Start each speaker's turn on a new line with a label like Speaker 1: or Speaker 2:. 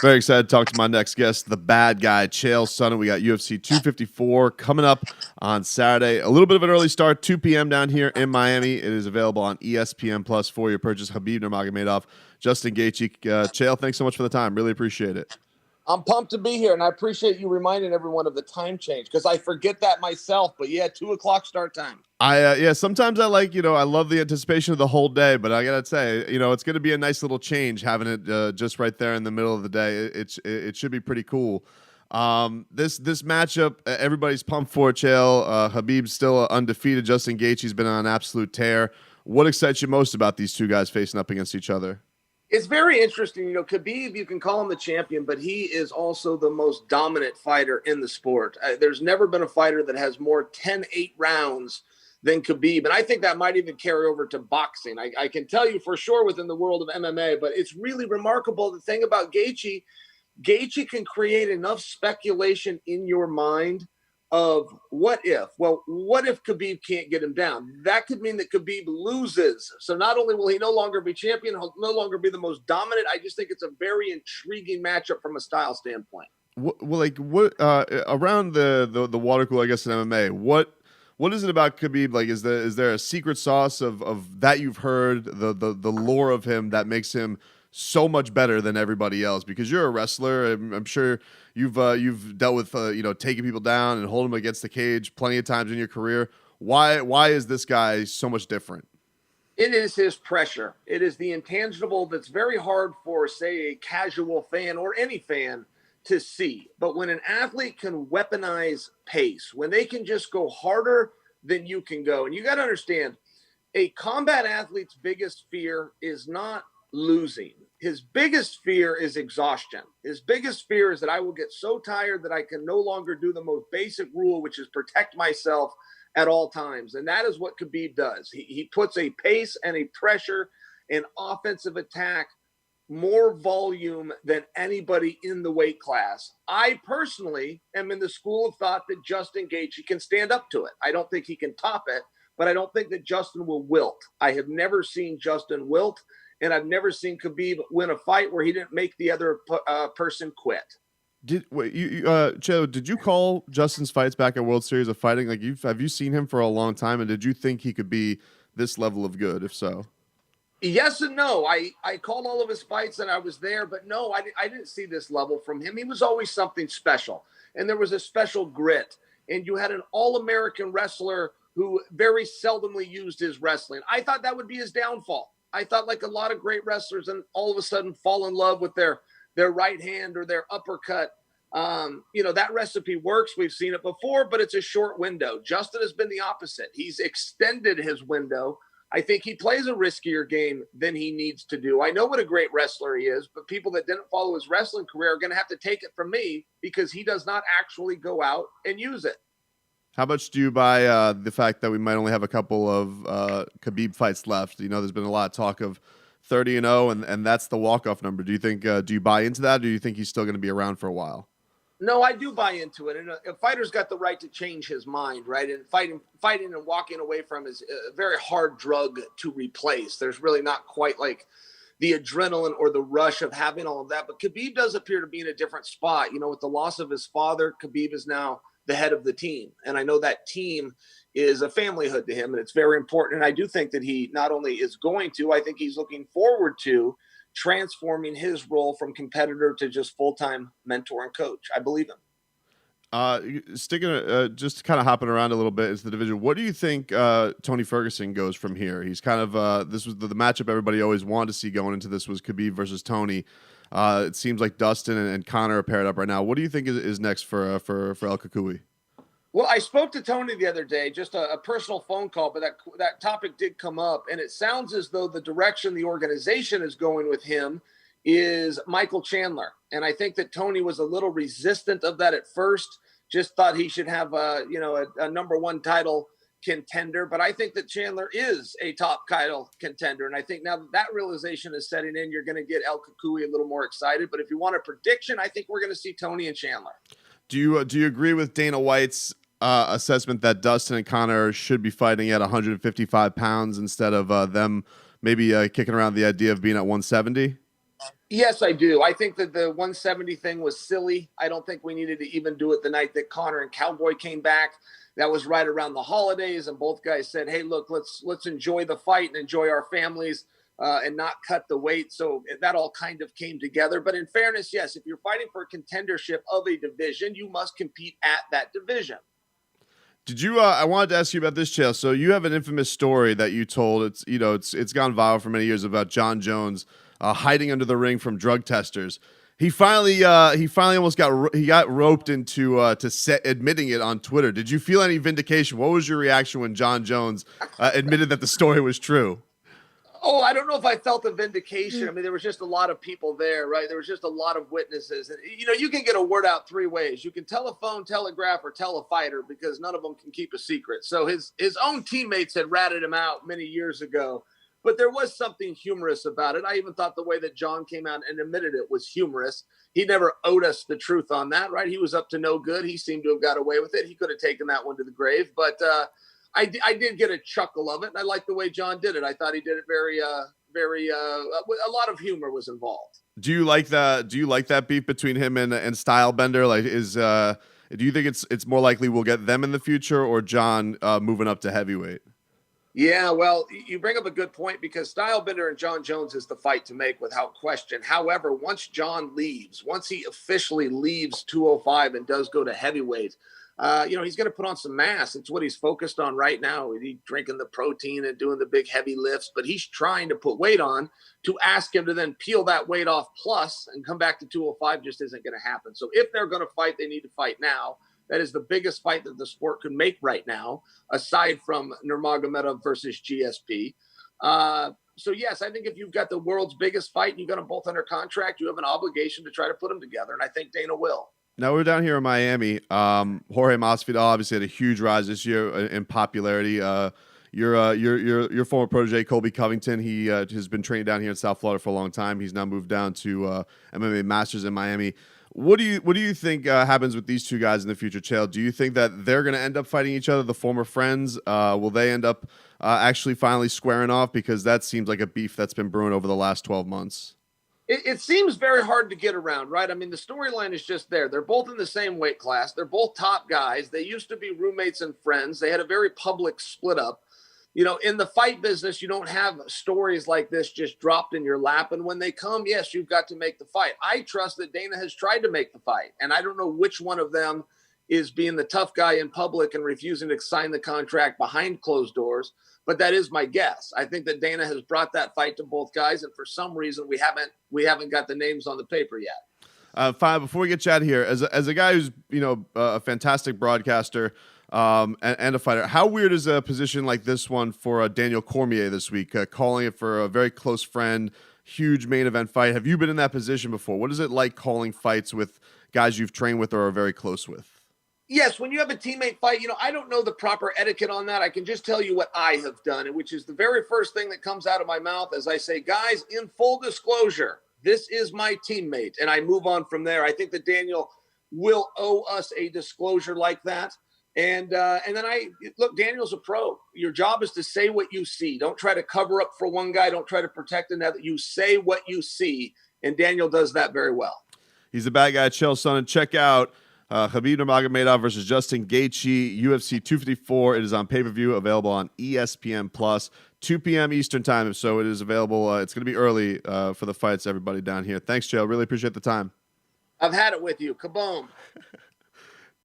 Speaker 1: Very excited to talk to my next guest, the bad guy, Chael Sonnen. We got UFC 254 coming up on Saturday. A little bit of an early start, 2 p.m. down here in Miami. It is available on ESPN Plus for your purchase. Khabib Nurmagomedov, Justin Gaethje. Chael, thanks so much for the time. Really appreciate it.
Speaker 2: I'm pumped to be here, and I appreciate you reminding everyone of the time change because I forget that myself. But yeah, 2:00 start time.
Speaker 1: Sometimes I like, I love the anticipation of the whole day, but I gotta say, it's gonna be a nice little change having it just right there in the middle of the day. It should be pretty cool. This matchup, everybody's pumped for it, Chael. Khabib's still undefeated. Justin Gaethje's been on an absolute tear. What excites you most about these two guys facing up against each other?
Speaker 2: It's very interesting. Khabib, you can call him the champion, but he is also the most dominant fighter in the sport. There's never been a fighter that has more 10-8 rounds than Khabib. And I think that might even carry over to boxing. I can tell you for sure within the world of MMA, but it's really remarkable. The thing about Gaethje can create enough speculation in your mind of what if. Well, what if Khabib can't get him down? That could mean that Khabib loses. So not only will he no longer be champion, he'll no longer be the most dominant. I just think it's a very intriguing matchup from a style standpoint.
Speaker 1: What around the water cooler, I guess, in MMA, what is it about Khabib? Like, is there a secret sauce of that you've heard, the lore of him that makes him so much better than everybody else? Because you're a wrestler, I'm sure you've dealt with taking people down and holding them against the cage plenty of times in your career. Why is this guy so much different?
Speaker 2: It is his pressure. It is the intangible that's very hard for, say, a casual fan or any fan to see. But when an athlete can weaponize pace, when they can just go harder than you can go, and you got to understand, a combat athlete's biggest fear is not losing. His biggest fear is exhaustion. His biggest fear is that I will get so tired that I can no longer do the most basic rule, which is protect myself at all times. And that is what Khabib does. He puts a pace and a pressure and offensive attack, more volume than anybody in the weight class. I personally am in the school of thought that Justin Gaethje can stand up to it. I don't think he can top it, but I don't think that Justin will wilt. I have never seen Justin wilt. And I've never seen Khabib win a fight where he didn't make the other person quit.
Speaker 1: Chael, did you call Justin's fights back at World Series of Fighting? Like, have you seen him for a long time, and did you think he could be this level of good? If so,
Speaker 2: yes and no. I called all of his fights, and I was there, but no, I didn't see this level from him. He was always something special, and there was a special grit. And you had an all-American wrestler who very seldomly used his wrestling. I thought that would be his downfall. I thought, like a lot of great wrestlers, and all of a sudden fall in love with their right hand or their uppercut. That recipe works. We've seen it before, but it's a short window. Justin has been the opposite. He's extended his window. I think he plays a riskier game than he needs to do. I know what a great wrestler he is, but people that didn't follow his wrestling career are going to have to take it from me because he does not actually go out and use it.
Speaker 1: How much do you buy the fact that we might only have a couple of Khabib fights left? There's been a lot of talk of 30-0, and that's the walk-off number. Do you think? Do you buy into that? Or do you think he's still going to be around for a while?
Speaker 2: No, I do buy into it. And a fighter's got the right to change his mind, right? And fighting and walking away from is a very hard drug to replace. There's really not quite like the adrenaline or the rush of having all of that. But Khabib does appear to be in a different spot. With the loss of his father, Khabib is now the head of the team. And I know that team is a familyhood to him, and it's very important. And I do think that he not only is going to, I think he's looking forward to transforming his role from competitor to just full-time mentor and coach. I believe him.
Speaker 1: Just kind of hopping around a little bit is the division. What do you think Tony Ferguson goes from here? He's kind of this was the matchup everybody always wanted to see going into this was Khabib versus Tony. It seems like Dustin and Conor are paired up right now. What do you think is next for El Kakui?
Speaker 2: Well, I spoke to Tony the other day, just a personal phone call, but that topic did come up, and it sounds as though the direction the organization is going with him is Michael Chandler. And I think that Tony was a little resistant of that at first, just thought he should have a number one title contender. But I think that Chandler is a top title contender. And I think now that realization is setting in, you're going to get El Kakui a little more excited. But if you want a prediction, I think we're going to see Tony and Chandler.
Speaker 1: Do you agree with Dana White's assessment that Dustin and Conor should be fighting at 155 pounds instead of them maybe kicking around the idea of being at 170?
Speaker 2: Yes, I do. I think that the 170 thing was silly. I don't think we needed to even do it the night that Connor and Cowboy came back. That was right around the holidays, and both guys said, "Hey, look, let's enjoy the fight and enjoy our families, and not cut the weight." So that all kind of came together. But in fairness, yes, if you're fighting for a contendership of a division, you must compete at that division.
Speaker 1: Did you? I wanted to ask you about this, Chael. So you have an infamous story that you told. It's gone viral for many years about John Jones hiding under the ring from drug testers. He finally almost got roped into admitting it on Twitter. Did you feel any vindication? What was your reaction when John Jones admitted that the story was true?
Speaker 2: Oh, I don't know if I felt a vindication. I mean, there was just a lot of people there, right? There was just a lot of witnesses. And, you can get a word out three ways. You can telephone, telegraph, or tell a fighter, because none of them can keep a secret. So his own teammates had ratted him out many years ago, but there was something humorous about it. I even thought the way that John came out and admitted it was humorous. He never owed us the truth on that, right? He was up to no good. He seemed to have got away with it. He could have taken that one to the grave, but I did get a chuckle of it, and I liked the way John did it. I thought he did it very, a lot of humor was involved.
Speaker 1: Do you like that? Do you like that beef between him and Stylebender? Like, do you think it's more likely we'll get them in the future, or John moving up to heavyweight?
Speaker 2: Yeah, well, you bring up a good point, because Stylebender and John Jones is the fight to make without question. However, once he officially leaves 205 and does go to heavyweight, he's going to put on some mass. It's what he's focused on right now. He's drinking the protein and doing the big heavy lifts, but he's trying to put weight on. To ask him to then peel that weight off plus and come back to 205 just isn't going to happen. So if they're going to fight, they need to fight now. That is the biggest fight that the sport could make right now, aside from Nurmagomedov versus GSP. So yes, I think if you've got the world's biggest fight and you've got them both under contract, you have an obligation to try to put them together. And I think Dana will.
Speaker 1: Now we're down here in Miami. Jorge Masvidal obviously had a huge rise this year in popularity. Your former protege Colby Covington, he has been training down here in South Florida for a long time. He's now moved down to MMA Masters in Miami. What do you think happens with these two guys in the future, Chael? Do you think that they're going to end up fighting each other, the former friends? Will they end up actually finally squaring off? Because that seems like a beef that's been brewing over the last 12 months.
Speaker 2: It seems very hard to get around, right? I mean, the storyline is just there. They're both in the same weight class. They're both top guys. They used to be roommates and friends. They had a very public split up. In the fight business, you don't have stories like this just dropped in your lap. And when they come, yes, you've got to make the fight. I trust that Dana has tried to make the fight. And I don't know which one of them is being the tough guy in public and refusing to sign the contract behind closed doors. But that is my guess. I think that Dana has brought that fight to both guys. And for some reason, we haven't got the names on the paper yet.
Speaker 1: Fine. Before we get you out of here, as a guy who's a fantastic broadcaster and a fighter, how weird is a position like this one for Daniel Cormier this week, calling it for a very close friend, huge main event fight? Have you been in that position before? What is it like calling fights with guys you've trained with or are very close with?
Speaker 2: Yes, when you have a teammate fight, I don't know the proper etiquette on that. I can just tell you what I have done, and which is the very first thing that comes out of my mouth as I say, guys, in full disclosure, this is my teammate, and I move on from there. I think that Daniel will owe us a disclosure like that. And then look, Daniel's a pro. Your job is to say what you see. Don't try to cover up for one guy. Don't try to protect another. You say what you see, and Daniel does that very well.
Speaker 1: He's a bad guy, Chael Sonnen. Check out Khabib Nurmagomedov versus Justin Gaethje, UFC 254. It is on pay-per-view, available on ESPN Plus, 2 p.m. Eastern time. So it is available. It's going to be early for the fights, everybody down here. Thanks, Chael. Really appreciate the time.
Speaker 2: I've had it with you. Kaboom.